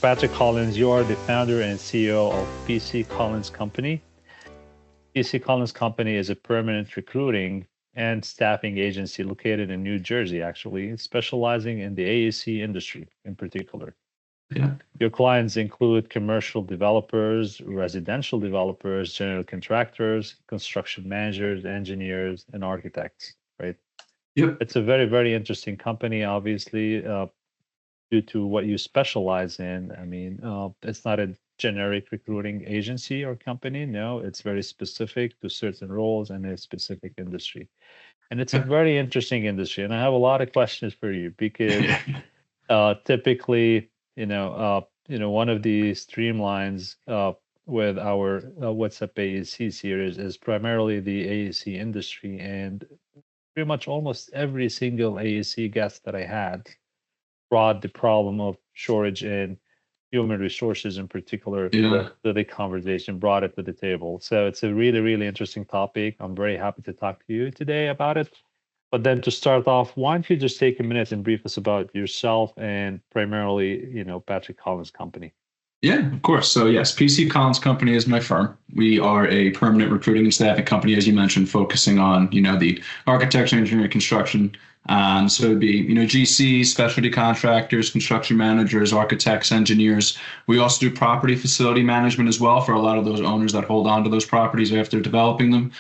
Patrick Collins. You are the founder and CEO of PC Collins Company. PC Collins Company is a permanent recruiting and staffing agency located in New Jersey, actually, specializing in the AEC industry in particular. Yeah. Your clients include commercial developers, residential developers, general contractors, construction managers, engineers, and architects, right? Yep. It's a very, very interesting company, obviously, due to what you specialize in. I mean, it's not a generic recruiting agency or company. No, it's very specific to certain roles and a specific industry. And it's a very interesting industry. And I have a lot of questions for you because typically, one of the streamlines with our What's Up AEC series is primarily the AEC industry, and pretty much almost every single AEC guest that I had brought the problem of shortage in human resources in particular to the conversation, brought it to the table. So it's a really, really interesting topic. I'm very happy to talk to you today about it. But then to start off, why don't you just take a minute and brief us about yourself and primarily, Patrick Collins Company? Yeah, of course. So yes, PC Collins Company is my firm. We are a permanent recruiting and staffing company, as you mentioned, focusing on, the architecture, engineering, construction. So it'd be, GC, specialty contractors, construction managers, architects, engineers. We also do property facility management as well for a lot of those owners that hold on to those properties after developing them.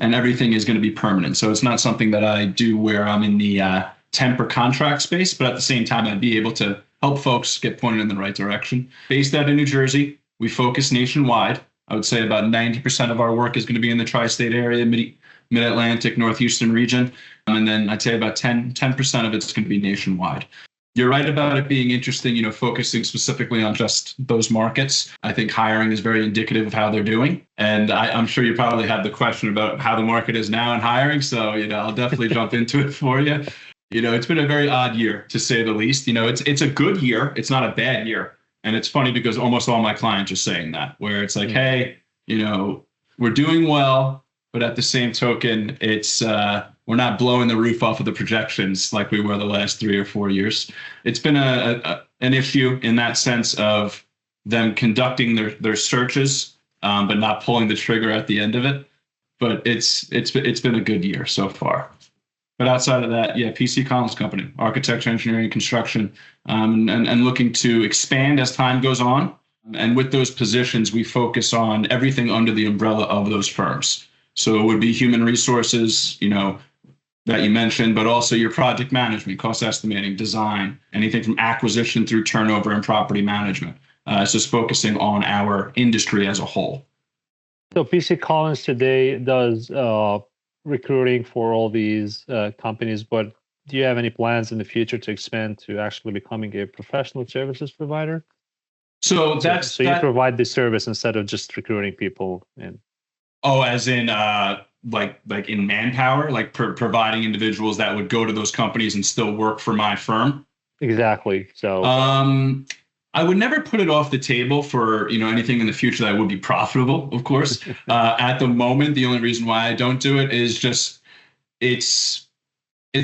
And everything is going to be permanent. So it's not something that I do where I'm in the temp or contract space, but at the same time, I'd be able to help folks get pointed in the right direction. Based out of New Jersey, we focus nationwide. I would say about 90% of our work is going to be in the tri-state area, mid-Atlantic, North Houston region. And then I'd say about 10% of it's going to be nationwide. You're right about it being interesting, focusing specifically on just those markets. I think hiring is very indicative of how they're doing. And I'm sure you probably had the question about how the market is now in hiring. So, I'll definitely jump into it for you. It's been a very odd year, to say the least. It's a good year. It's not a bad year. And it's funny because almost all my clients are saying that, where it's like, hey, we're doing well, but at the same token, it's we're not blowing the roof off of the projections like we were the last 3 or 4 years. It's been an issue in that sense of them conducting their searches, but not pulling the trigger at the end of it. But it's been a good year so far. But outside of that, PC Collins Company, architecture, engineering, construction, and looking to expand as time goes on. And with those positions, we focus on everything under the umbrella of those firms. So it would be human resources, that you mentioned, but also your project management, cost estimating, design, anything from acquisition through turnover and property management. It's just focusing on our industry as a whole. So PC Collins today does recruiting for all these companies, but do you have any plans in the future to expand to actually becoming a professional services provider? So you provide the service instead of just recruiting people in. Oh, as in like in manpower, like providing individuals that would go to those companies and still work for my firm? Exactly. So I would never put it off the table for anything in the future that would be profitable, of course. At the moment, the only reason why I don't do it is just it's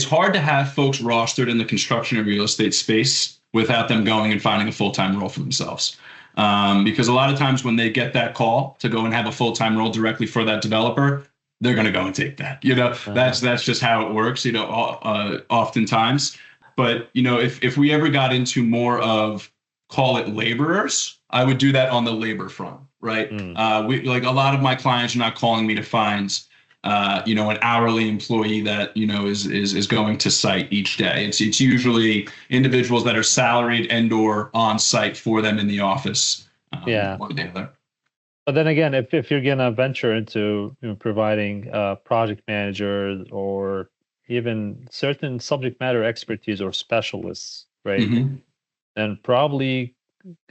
hard to have folks rostered in the construction and real estate space without them going and finding a full-time role for themselves. Because a lot of times when they get that call to go and have a full-time role directly for that developer, they're going to go and take that. That's just how it works, oftentimes. But, if we ever got into more of, call it laborers, I would do that on the labor front, right? We a lot of my clients are not calling me to find, an hourly employee that, is going to site each day. It's usually individuals that are salaried and or on site for them in the office. One day there. But then again, if you're going to venture into providing project managers or even certain subject matter expertise or specialists, right? Mm-hmm. Then probably,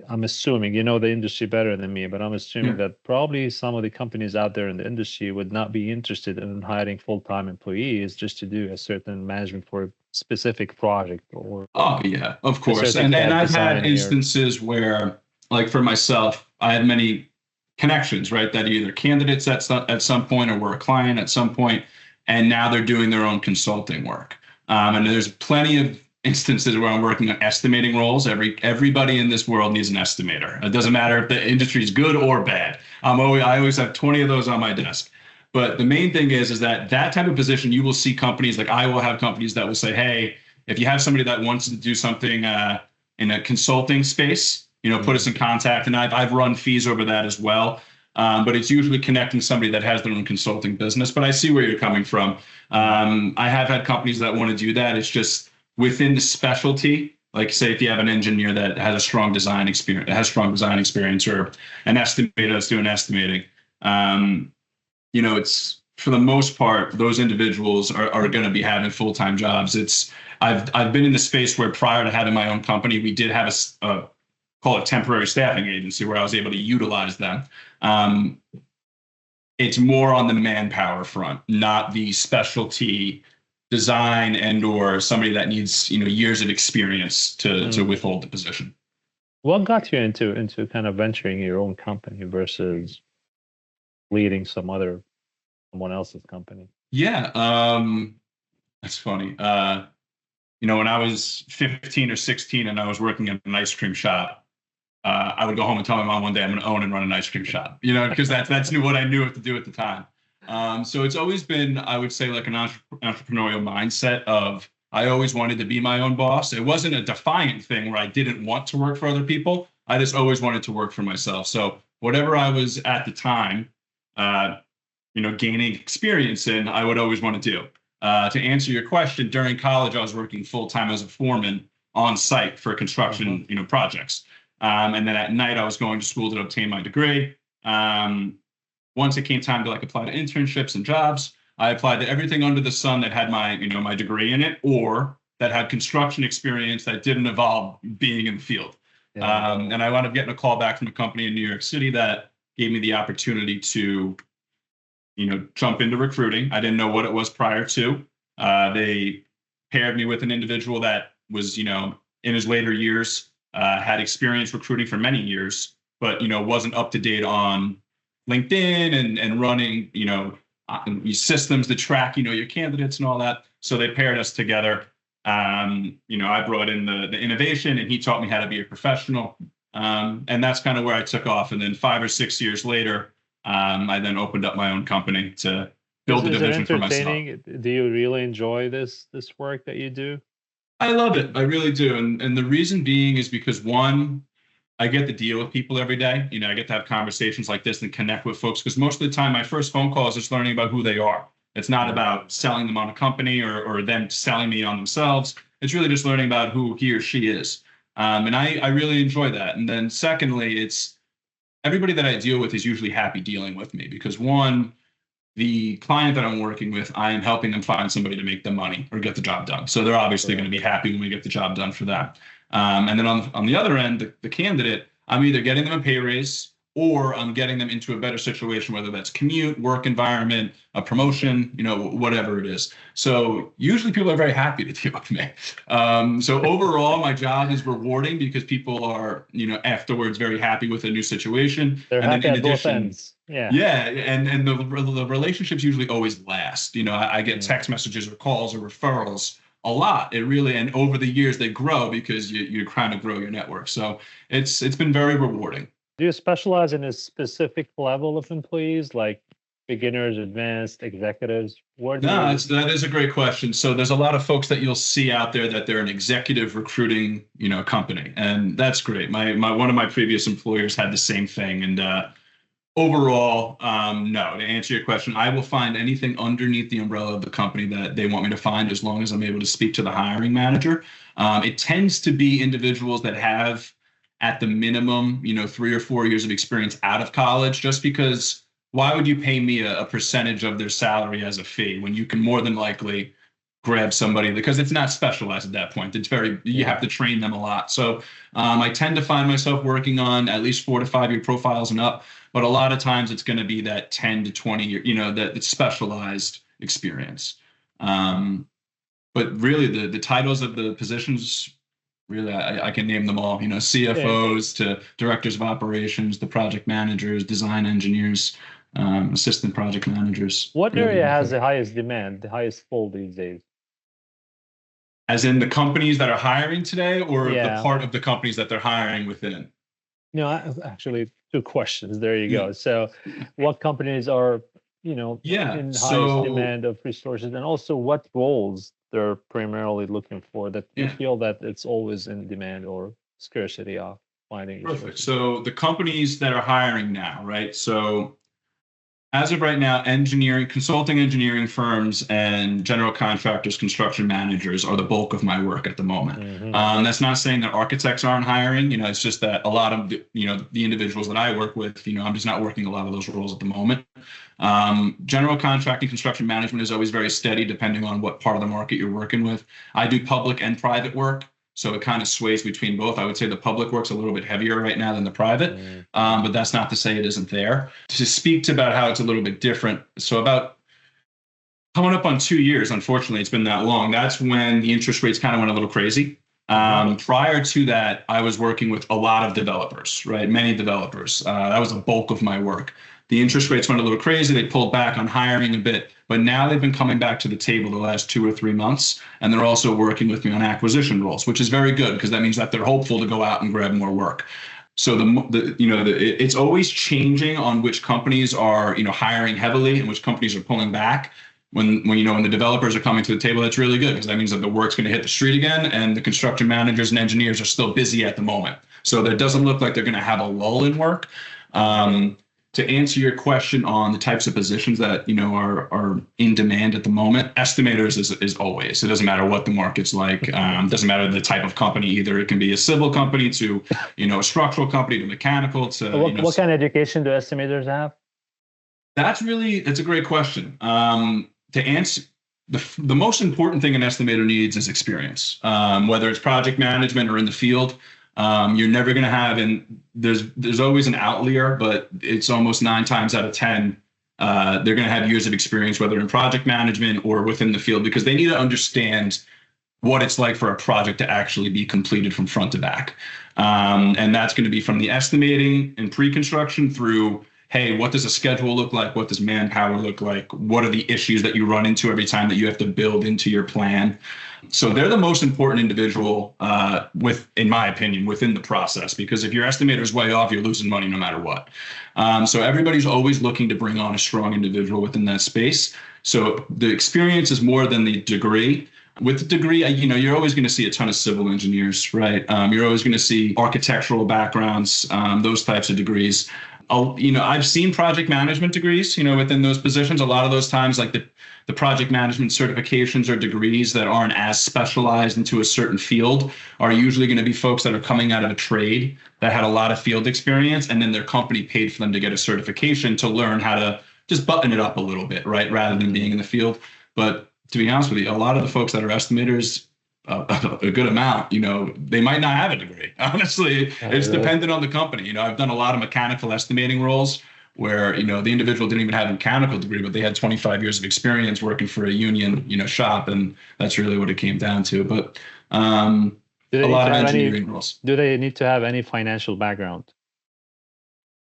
I'm assuming, the industry better than me, but I'm assuming that probably some of the companies out there in the industry would not be interested in hiring full-time employees just to do a certain management for a specific project or. Oh, yeah, of course. And I've had instances where, like for myself, I had many connections, right? That either candidates at some point or were a client at some point, and now they're doing their own consulting work. And there's plenty of instances where I'm working on estimating roles. Everybody in this world needs an estimator. It doesn't matter if the industry is good or bad. I always have 20 of those on my desk. But the main thing is that type of position, you will see companies like I will have companies that will say, hey, if you have somebody that wants to do something in a consulting space, put us in contact. And I've run fees over that as well. But it's usually connecting somebody that has their own consulting business. But I see where you're coming from. I have had companies that want to do that. It's just within the specialty. Like say if you have an engineer that has a strong design experience, or an estimator that's doing estimating, it's for the most part, those individuals are going to be having full-time jobs. I've been in the space where prior to having my own company, we did have a call it temporary staffing agency where I was able to utilize them. It's more on the manpower front, not the specialty design or somebody that needs years of experience to withhold the position. What got you into kind of venturing your own company versus leading someone else's company? Yeah, that's funny. When I was 15 or 16 and I was working at an ice cream shop, I would go home and tell my mom one day I'm going to own and run an ice cream shop, because that's what I knew what to do at the time. So it's always been, I would say, like an entrepreneurial mindset of I always wanted to be my own boss. It wasn't a defiant thing where I didn't want to work for other people. I just always wanted to work for myself. So whatever I was at the time, gaining experience in, I would always want to do. To answer your question, during college, I was working full-time as a foreman on site for construction, projects. And then at night, I was going to school to obtain my degree. Once it came time to apply to internships and jobs, I applied to everything under the sun that had my, my degree in it, or that had construction experience that didn't involve being in the field. Yeah. And I wound up getting a call back from a company in New York City that gave me the opportunity to, jump into recruiting. I didn't know what it was prior to. They paired me with an individual that was, in his later years, had experience recruiting for many years, but, wasn't up to date on LinkedIn and running, systems to track, your candidates and all that. So they paired us together. I brought in the innovation and he taught me how to be a professional. And that's kind of where I took off. And then 5 or 6 years later, I then opened up my own company to build a division for myself. Do you really enjoy this work that you do? I love it. I really do. And the reason being is because, one, I get to deal with people every day. I get to have conversations like this and connect with folks, because most of the time my first phone call is just learning about who they are. It's not about selling them on a company or them selling me on themselves. It's really just learning about who he or she is. And I really enjoy that. And then secondly, it's everybody that I deal with is usually happy dealing with me because, one, the client that I'm working with, I am helping them find somebody to make them money or get the job done. So they're obviously going to be happy when we get the job done for that. And then on the other end, the candidate, I'm either getting them a pay raise or I'm getting them into a better situation, whether that's commute, work environment, a promotion, whatever it is. So usually people are very happy to deal with me. So overall, my job is rewarding because people are, afterwards very happy with a new situation. They're and happy then in at both addition, ends. Yeah. Yeah. And the relationships usually always last. I get text messages or calls or referrals a lot. It really, and over the years they grow because you're trying to grow your network. So it's been very rewarding. Do you specialize in a specific level of employees, like beginners, advanced, executives? That is a great question. So there's a lot of folks that you'll see out there that they're an executive recruiting, company, and that's great. One of my previous employers had the same thing, and overall, no. To answer your question, I will find anything underneath the umbrella of the company that they want me to find, as long as I'm able to speak to the hiring manager. It tends to be individuals that have, at the minimum, 3 or 4 years of experience out of college, just because why would you pay me a percentage of their salary as a fee when you can more than likely grab somebody, because it's not specialized at that point. It's you have to train them a lot. So I tend to find myself working on at least 4 to 5 year profiles and up, but a lot of times it's going to be that 10 to 20 year, that specialized experience. But really the titles of the positions, really, I can name them all, CFOs to directors of operations, the project managers, design engineers, assistant project managers. What area has the highest demand, the highest pull these days? As in the companies that are hiring today, or the Yeah. part of the companies that they're hiring within? Actually, two questions. There you Yeah. go. So, what companies are, Yeah. in highest So, demand of resources, and also what roles they're primarily looking for that you yeah, feel that it's always in demand or scarcity of finding perfect. resources? So the companies that are hiring now, right? So as of right now, engineering, consulting engineering firms and general contractors, construction managers are the bulk of my work at the moment. Hmm. That's not saying that architects aren't hiring. It's just that a lot of the individuals that I work with, I'm just not working a lot of those roles at the moment. General contracting, construction management is always very steady, depending on what part of the market you're working with. I do public and private work. So it kind of sways between both. I would say the public work's a little bit heavier right now than the private, but that's not to say it isn't there. To speak to about how it's a little bit different. So about coming up on 2 years, unfortunately, it's been that long. That's when the interest rates kind of went a little crazy. Prior to that, I was working with a lot of developers, right? Many developers. That was the bulk of my work. The interest rates went a little crazy. They pulled back on hiring a bit, but now they've been coming back to the table the last 2 or 3 months, and they're also working with me on acquisition roles, which is very good because that means that they're hopeful to go out and grab more work. So it's always changing on which companies are hiring heavily and which companies are pulling back. When the developers are coming to the table, that's really good because that means that the work's going to hit the street again, and the construction managers and engineers are still busy at the moment. So that doesn't look like they're going to have a lull in work. To answer your question on the types of positions that are in demand at the moment, estimators is always. It doesn't matter what the market's like. Doesn't matter the type of company either. It can be a civil company to a structural company to mechanical to What kind of education do estimators have? That's a great question. To answer, the most important thing an estimator needs is experience, whether it's project management or in the field. You're never going to have, and there's always an outlier, but it's almost 9 times out of 10 they're going to have years of experience, whether in project management or within the field, because they need to understand what it's like for a project to actually be completed from front to back. And that's going to be from the estimating and pre-construction through, hey, what does a schedule look like? What does manpower look like? What are the issues that you run into every time that you have to build into your plan? So they're the most important individual in my opinion, within the process, because if your estimator is way off, you're losing money no matter what. So everybody's always looking to bring on a strong individual within that space. So the experience is more than the degree. With the degree, you're always going to see a ton of civil engineers, right? You're always going to see architectural backgrounds, those types of degrees. I've seen project management degrees, within those positions. A lot of those times, like the project management certifications or degrees that aren't as specialized into a certain field are usually going to be folks that are coming out of a trade that had a lot of field experience, and then their company paid for them to get a certification to learn how to just button it up a little bit, right? Rather than being in the field. But to be honest with you, a lot of the folks that are estimators, a good amount, they might not have a degree. Honestly, it's dependent on the company. I've done a lot of mechanical estimating roles where, the individual didn't even have a mechanical degree, but they had 25 years of experience working for a union, shop. And that's really what it came down to. But a lot of engineering roles. Do they need to have any financial background?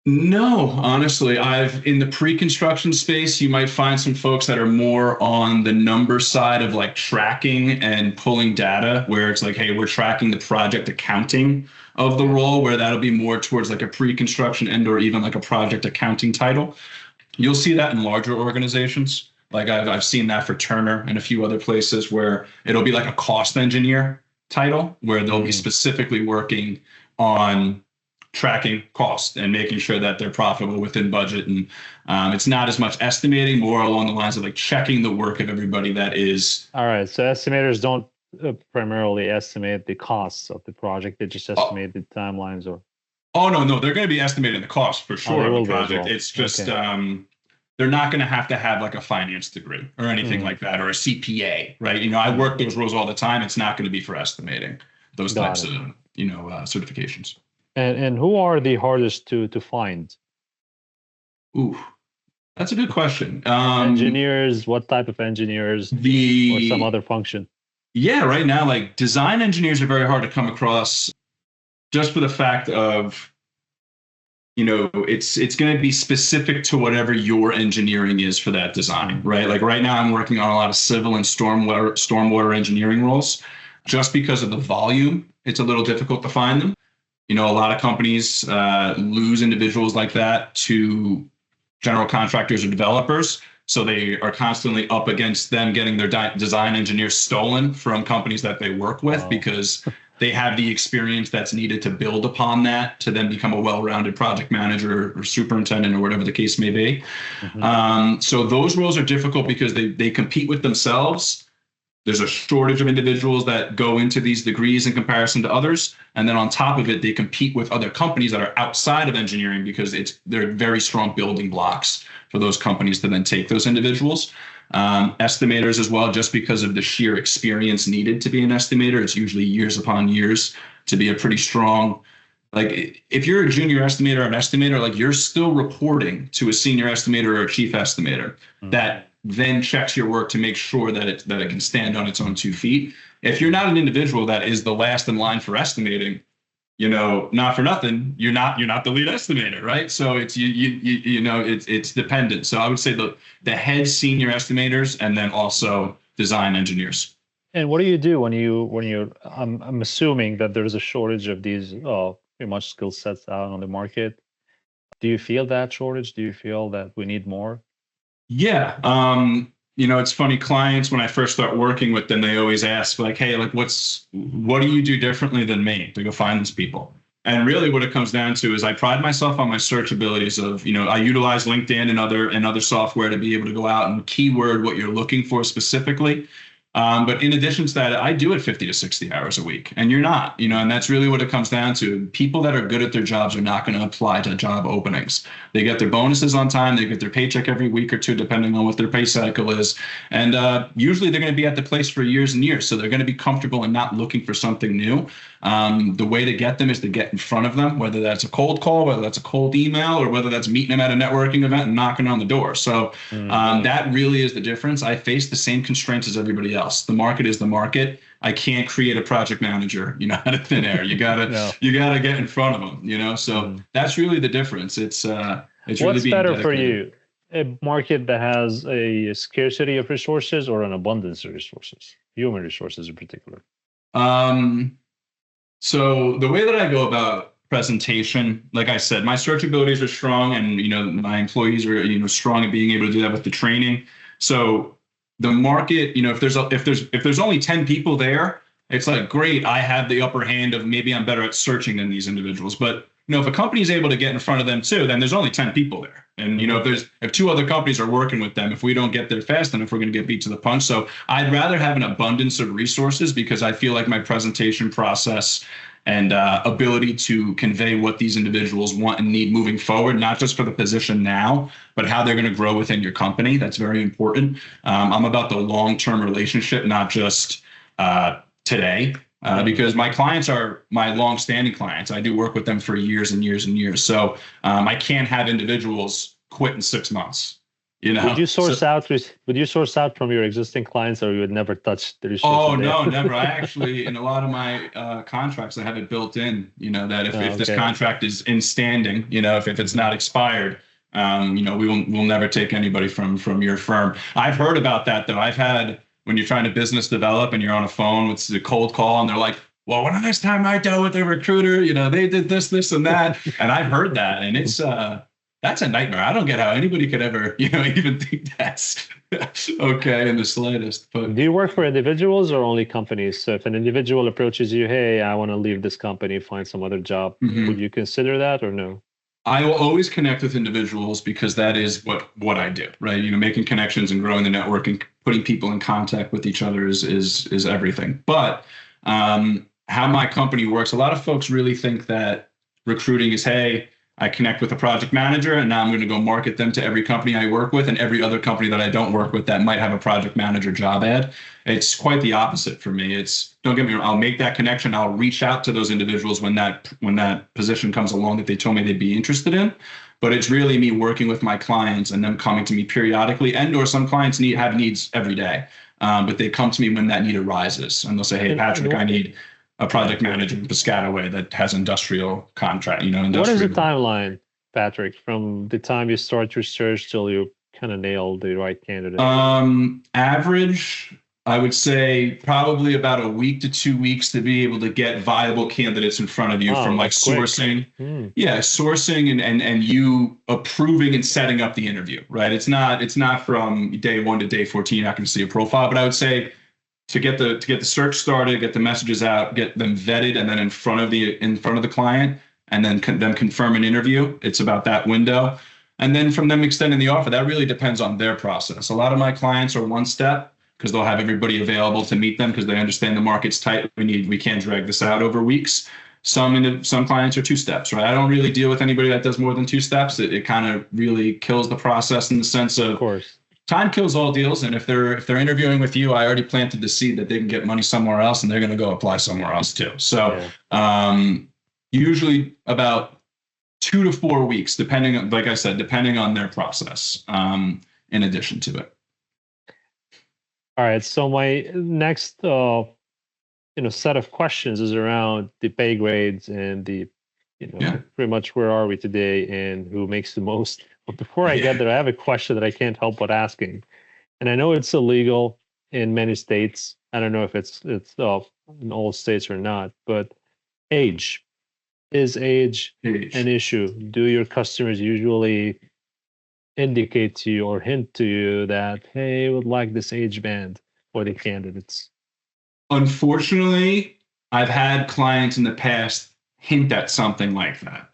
No, honestly, in the pre-construction space, you might find some folks that are more on the number side of like tracking and pulling data, where it's like, hey, we're tracking the project accounting of the role, where that'll be more towards like a pre-construction and or even like a project accounting title. You'll see that in larger organizations. Like I've seen that for Turner and a few other places where it'll be like a cost engineer title, where they'll be specifically working on tracking costs and making sure that they're profitable within budget. And it's not as much estimating, more along the lines of like checking the work of everybody that is. All right. So estimators don't primarily estimate the costs of the project. They just estimate the timelines or. Oh, no, they're going to be estimating the cost for sure of the project. Well. It's just, they're not going to have like a finance degree or anything like that, or a CPA, right? I work those roles all the time. It's not going to be for estimating those types of, certifications. And who are the hardest to find? Ooh, that's a good question. Engineers, what type of engineers or some other function? Yeah, right now, like design engineers are very hard to come across just for the fact of, it's going to be specific to whatever your engineering is for that design, right? Like right now, I'm working on a lot of civil and stormwater engineering roles. Just because of the volume, it's a little difficult to find them. A lot of companies lose individuals like that to general contractors or developers. So they are constantly up against them getting their design engineers stolen from companies that they work with because they have the experience that's needed to build upon that to then become a well-rounded project manager or superintendent or whatever the case may be. So those roles are difficult because they compete with themselves. There's a shortage of individuals that go into these degrees in comparison to others. And then on top of it, they compete with other companies that are outside of engineering because they're very strong building blocks for those companies to then take those individuals. Estimators as well, just because of the sheer experience needed to be an estimator. It's usually years upon years to be a pretty strong, like if you're a junior estimator or an estimator, like you're still reporting to a senior estimator or a chief estimator that then checks your work to make sure that it can stand on its own 2 feet. If you're not an individual that is the last in line for estimating, not for nothing, you're not the lead estimator, right? So it's it's dependent. So I would say the head senior estimators and then also design engineers. And what do you do when you're? I'm assuming that there's a shortage of these pretty much skill sets out on the market. Do you feel that shortage? Do you feel that we need more? Yeah. It's funny, clients, when I first start working with them, they always ask like, hey, like what do you do differently than me to go find these people? And really what it comes down to is I pride myself on my search abilities of, I utilize LinkedIn and other software to be able to go out and keyword what you're looking for specifically. But in addition to that, I do it 50 to 60 hours a week, and you're not, and that's really what it comes down to. People that are good at their jobs are not going to apply to job openings. They get their bonuses on time. They get their paycheck every week or two, depending on what their pay cycle is. And usually they're going to be at the place for years and years. So they're going to be comfortable and not looking for something new. The way to get them is to get in front of them, whether that's a cold call, whether that's a cold email, or whether that's meeting them at a networking event and knocking on the door. So that really is the difference. I face the same constraints as everybody else. The market is the market. I can't create a project manager, out of thin air. You gotta get in front of them, So that's really the difference. It's What's really being better dedicated. for you? A market that has a scarcity of resources or an abundance of resources, human resources in particular? So the way that I go about presentation, like I said, my search abilities are strong, and my employees are strong at being able to do that with the training. So the market, if there's only 10 people there, it's like, great, I have the upper hand of maybe I'm better at searching than these individuals. But if a company is able to get in front of them too, then there's only 10 people there. And if 2 other companies are working with them, if we don't get there fast enough, we're going to get beat to the punch. So I'd rather have an abundance of resources because I feel like my presentation process and ability to convey what these individuals want and need moving forward, not just for the position now, but how they're going to grow within your company. That's very important. I'm about the long-term relationship, not just today, because my clients are my long-standing clients. I do work with them for years and years and years. So I can't have individuals quit in 6 months. Would you source out from your existing clients, or you would never touch the resources? Oh, no, never. I actually, in a lot of my contracts, I have it built in, that if this contract is in standing, if it's not expired, we'll never take anybody from your firm. I've heard about that, though. I've had, when you're trying to business develop and you're on a phone with the cold call and they're like, well, when last time I dealt with a recruiter, they did this, and that. And I've heard that, and it's, that's a nightmare. I don't get how anybody could ever, even think that's okay in the slightest. But do you work for individuals or only companies? So if an individual approaches you, hey, I want to leave this company, find some other job, would you consider that or no? I will always connect with individuals because that is what I do, right? Making connections and growing the network and putting people in contact with each other is everything. But how my company works, a lot of folks really think that recruiting is, hey, I connect with a project manager and now I'm going to go market them to every company I work with and every other company that I don't work with that might have a project manager job ad. It's quite the opposite for me. Don't get me wrong, I'll make that connection. I'll reach out to those individuals when that position comes along that they told me they'd be interested in. But it's really me working with my clients and them coming to me periodically, or some clients have needs every day. But they come to me when that need arises and they'll say, hey, Patrick, I need a project manager in Piscataway that has industrial contract, What is the timeline Patrick, from the time you start your search till you kind of nail the right candidate? Average, I would say probably about a week to 2 weeks to be able to get viable candidates in front of you Wow, from like that's quick. sourcing. Yeah, sourcing and you approving and setting up the interview, right? It's not from day 1 to day 14 you're not going to see a profile, but I would say to get the search started, get the messages out, get them vetted, and then in front of the client, and then them confirm an interview. It's about that window, and then from them extending the offer. That really depends on their process. A lot of my clients are one step because they'll have everybody available to meet them because they understand the market's tight. We can't drag this out over weeks. Some clients are 2 steps, right? I don't really deal with anybody that does more than 2 steps. It kind of really kills the process in the sense of course. Time kills all deals, and if they're interviewing with you, I already planted the seed that they can get money somewhere else, and they're going to go apply somewhere else too. So usually about 2 to 4 weeks, depending, like I said, depending on their process. In addition to it. All right. So my next, set of questions is around the pay grades and the, pretty much where are we today and who makes the most. But before I get there, I have a question that I can't help but asking, and I know it's illegal in many states. I don't know if it's in all states or not, but age. Is age an issue? Do your customers usually indicate to you or hint to you that, hey, would like this age band for the candidates? Unfortunately, I've had clients in the past hint at something like that.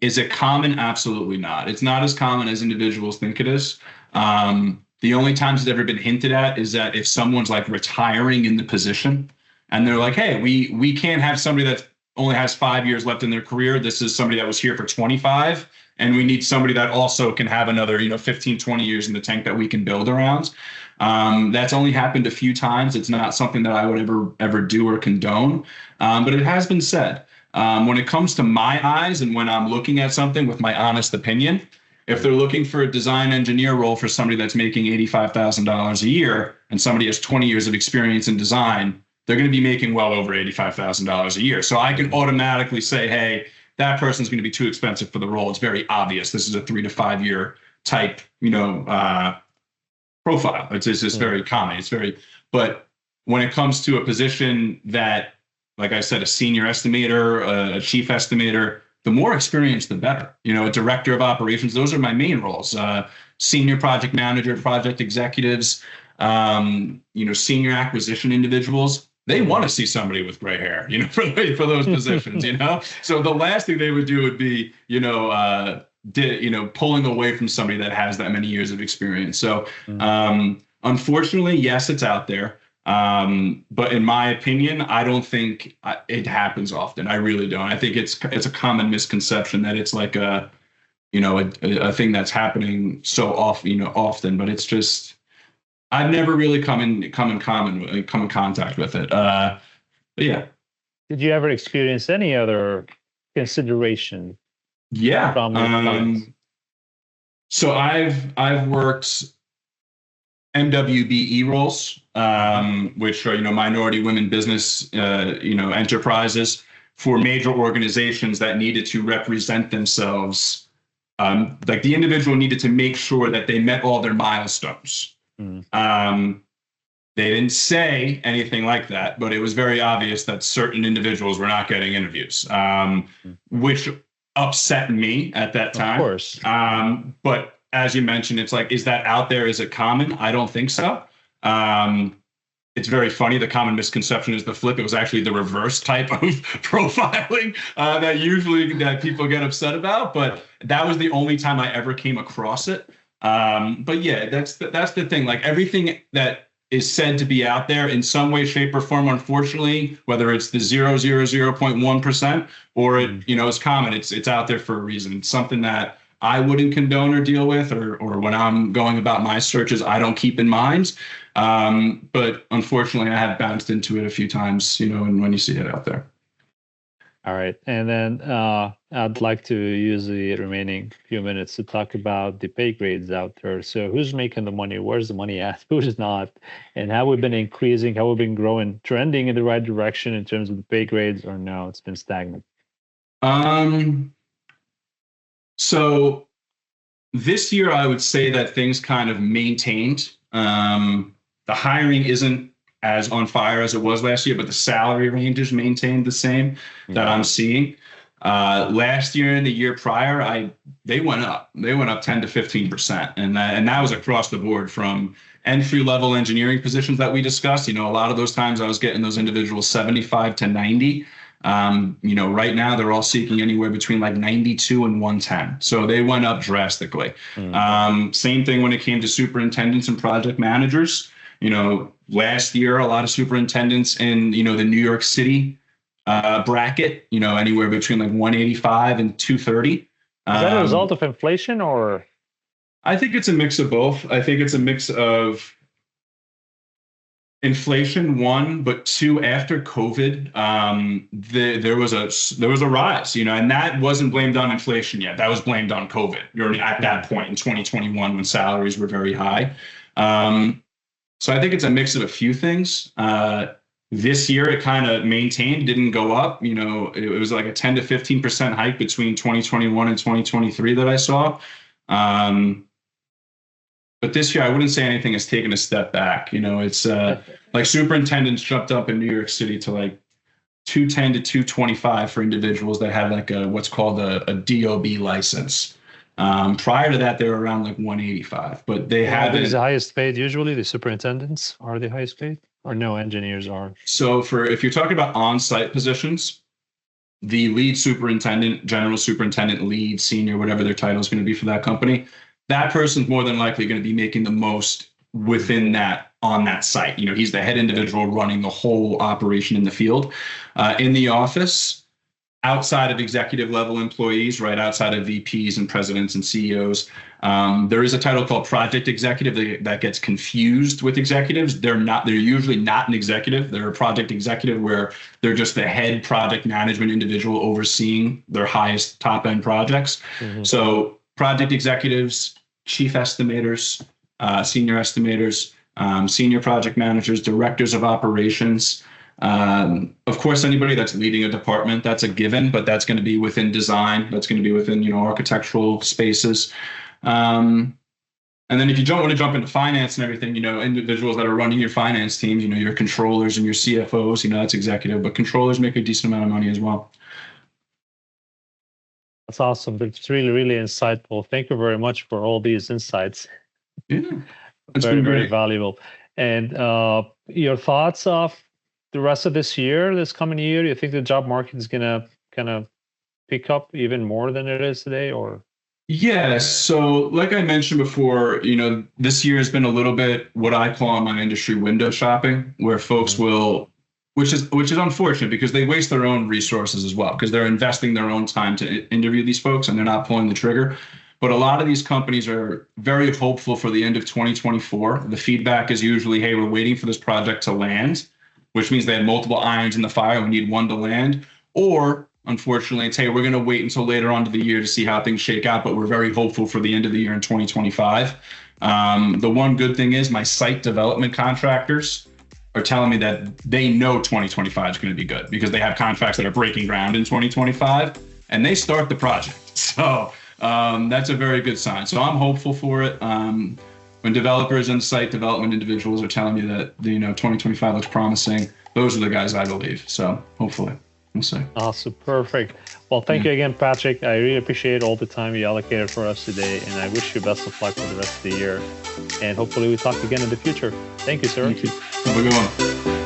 Is it common? Absolutely not. It's not as common as individuals think it is. The only times it's ever been hinted at is that if someone's like retiring in the position and they're like, hey, we can't have somebody that only has 5 years left in their career. This is somebody that was here for 25, and we need somebody that also can have another 15, 20 years in the tank that we can build around. That's only happened a few times. It's not something that I would ever do or condone, but it has been said. When it comes to my eyes and when I'm looking at something with my honest opinion, if they're looking for a design engineer role for somebody that's making $85,000 a year and somebody has 20 years of experience in design, they're going to be making well over $85,000 a year. So I can automatically say, hey, that person's going to be too expensive for the role. It's very obvious. This is a 3 to 5 year type, profile. It's just very common. But when it comes to a position that, like I said, a senior estimator, a chief estimator, the more experience, the better. A director of operations, those are my main roles. Senior project manager, project executives, senior acquisition individuals. They want to see somebody with gray hair, for those positions, So the last thing they would do would be, pulling away from somebody that has that many years of experience. So, unfortunately, yes, it's out there. But in my opinion, I don't think it happens often. I really don't. I think it's a common misconception that it's like a thing that's happening so often, but it's just, I've never really come in contact with it. But yeah. Did you ever experience any other consideration? Yeah. So I've worked MWBE roles, which are minority women business enterprises for major organizations that needed to represent themselves. Like the individual needed to make sure that they met all their milestones. They didn't say anything like that, but it was very obvious that certain individuals were not getting interviews, which upset me at that time. Of course. But as you mentioned, it's like, is that out there? Is it common? I don't think so. It's very funny. The common misconception is the flip. It was actually the reverse type of profiling that people get upset about. But that was the only time I ever came across it. But yeah, that's the thing. Like everything that is said to be out there in some way, shape, or form, unfortunately, whether it's the 0.1% or it's common, it's out there for a reason. It's something that I wouldn't condone or deal with, or when I'm going about my searches, I don't keep in mind. But unfortunately, I have bounced into it a few times, and when you see it out there. All right. And then I'd like to use the remaining few minutes to talk about the pay grades out there. So who's making the money? Where's the money at? Who's not? And how we've been increasing, how we've been growing, trending in the right direction in terms of the pay grades, or no, it's been stagnant? So this year, I would say that things kind of maintained. The hiring isn't as on fire as it was last year, but the salary ranges maintained the same that I'm seeing. Last year and the year prior, they went up. They went up 10 to 15%, and that was across the board from entry level engineering positions that we discussed. A lot of those times I was getting those individuals 75 to 90. Right now they're all seeking anywhere between like 92 and 110. So they went up drastically. Same thing when it came to superintendents and project managers. Last year, a lot of superintendents in, the New York City bracket, anywhere between like 185 and 230. Is that a result of inflation, or? I think it's a mix of both. I think it's a mix of inflation, one, but two, after COVID, there was a rise, and that wasn't blamed on inflation yet. That was blamed on COVID. You're at that point in 2021 when salaries were very high. So I think it's a mix of a few things. This year, it kind of maintained, didn't go up. It was like a 10 to 15% hike between 2021 and 2023 that I saw. But this year, I wouldn't say anything has taken a step back. It's like superintendents jumped up in New York City to like 210 to 225 for individuals that had like what's called a DOB license. Prior to that, they were around like 185, but they haven't. Is the highest paid usually the superintendents are the highest paid, or no, engineers are? So if you're talking about on-site positions, the lead superintendent, general superintendent, lead, senior, whatever their title is going to be for that company, that person's more than likely going to be making the most within that on that site. He's the head individual running the whole operation in the field. In the office, outside of executive level employees, right outside of VPs and presidents and CEOs, there is a title called project executive that gets confused with executives. They're usually not an executive. They're a project executive where they're just the head project management individual overseeing their highest top end projects. So project executives, chief estimators, senior estimators, senior project managers, directors of operations. Of course, anybody that's leading a department, that's a given, but that's going to be within design. That's going to be within, architectural spaces. And then if you don't want to jump into finance and everything, individuals that are running your finance teams, your controllers and your CFOs, that's executive, but controllers make a decent amount of money as well. That's awesome. That's really, really insightful. Thank you very much for all these insights. Yeah, it's very, been very great. valuable. And your thoughts of the rest of this year, this coming year? You think the job market is going to kind of pick up even more than it is today, or? Yeah. So like I mentioned before, this year has been a little bit what I call in my industry window shopping, where folks will, which is unfortunate because they waste their own resources as well, because they're investing their own time to interview these folks and they're not pulling the trigger. But a lot of these companies are very hopeful for the end of 2024. The feedback is usually, hey, we're waiting for this project to land, which means they had multiple irons in the fire. We need one to land. Or unfortunately, it's, hey, we're going to wait until later on to the year to see how things shake out, but we're very hopeful for the end of the year in 2025. The one good thing is my site development contractors are telling me that they know 2025 is going to be good because they have contracts that are breaking ground in 2025 and they start the project. So that's a very good sign. So I'm hopeful for it. When developers and site development individuals are telling me that 2025 looks promising, those are the guys I believe. So hopefully, we'll see. Awesome, perfect. Well, thank you again, Patrick. I really appreciate all the time you allocated for us today, and I wish you best of luck for the rest of the year. And hopefully we talk again in the future. Thank you, sir. Thank you. Have a good one.